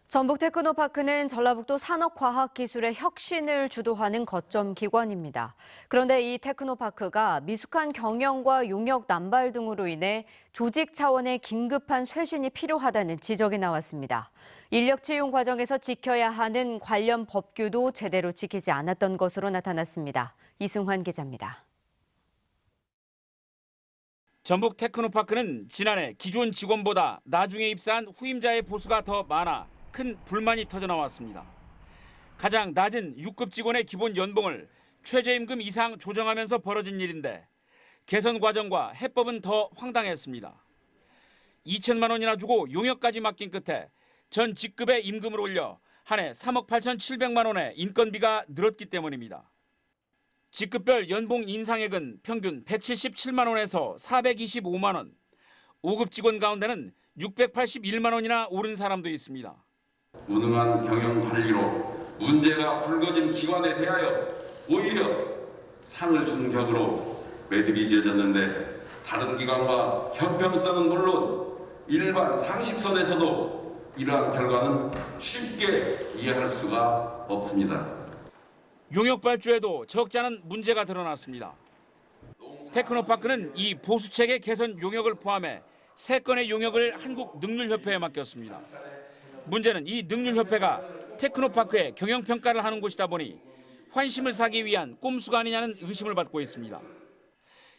전북 테크노파크는 전라북도 산업과학기술의 혁신을 주도하는 거점 기관입니다. 그런데 이 테크노파크가 미숙한 경영과 용역 남발 등으로 인해 조직 차원의 긴급한 쇄신이 필요하다는 지적이 나왔습니다. 인력 채용 과정에서 지켜야 하는 관련 법규도 제대로 지키지 않았던 것으로 나타났습니다. 이승환 기자입니다. 전북 테크노파크는 지난해 기존 직원보다 나중에 입사한 후임자의 보수가 더 많아 큰 불만이 터져나왔습니다. 가장 낮은 6급 직원의 기본 연봉을 최저임금 이상 조정하면서 벌어진 일인데 개선 과정과 해법은 더 황당했습니다. 2천만 원이나 주고 용역까지 맡긴 끝에 전 직급의 임금을 올려 한 해 3억 8,700만 원의 인건비가 늘었기 때문입니다. 직급별 연봉 인상액은 평균 177만 원에서 425만 원, 5급 직원 가운데는 681만 원이나 오른 사람도 있습니다. 무능한 경영 관리로 문제가 불거진 기관에 대하여 오히려 상을 준 격으로 매듭이 지어졌는데 다른 기관과 형평성은 물론 일반 상식선에서도 이러한 결과는 쉽게 이해할 수가 없습니다. 용역 발주에도 적지 않은 문제가 드러났습니다. 테크노파크는 이 보수체계 개선 용역을 포함해 3건의 용역을 한국능률협회에 맡겼습니다. 문제는 이 능률협회가 테크노파크의 경영평가를 하는 곳이다 보니 환심을 사기 위한 꼼수가 아니냐는 의심을 받고 있습니다.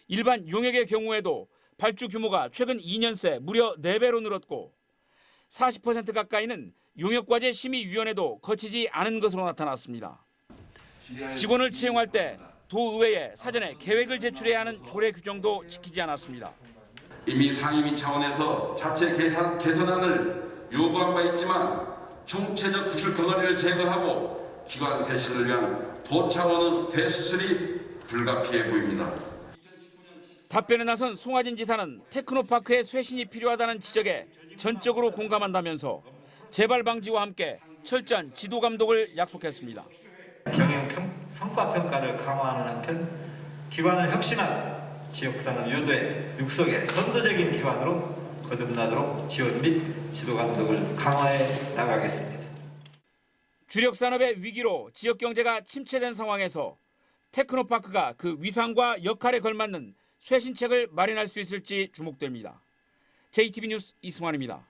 일반 용역의 경우에도 발주 규모가 최근 2년 새 무려 4배로 늘었고 40% 가까이는 용역과제 심의위원회도 거치지 않은 것으로 나타났습니다. 직원을 채용할 때 도의회에 사전에 계획을 제출해야 하는 조례 규정도 지키지 않았습니다. 이미 상임위 차원에서 자체 개선안을 요구한 바 있지만 총체적 구실 덩어리를 제거하고 기관 쇄신을 위한 도차원의 대수술이 불가피해 보입니다. 답변에 나선 송하진 지사는 테크노파크의 쇄신이 필요하다는 지적에 전적으로 공감한다면서 재발 방지와 함께 철저한 지도 감독을 약속했습니다. 경영 성과 평가를 강화하는 한편 기관을 혁신하고 지역산업 유도에 육성에 선도적인 기관으로 거듭나도록 지원 및 지도 감독을 강화해 나가겠습니다. 주력 산업의 위기로 지역 경제가 침체된 상황에서 테크노파크가 그 위상과 역할에 걸맞는 쇄신책을 마련할 수 있을지 주목됩니다. JTB 뉴스 이승환입니다.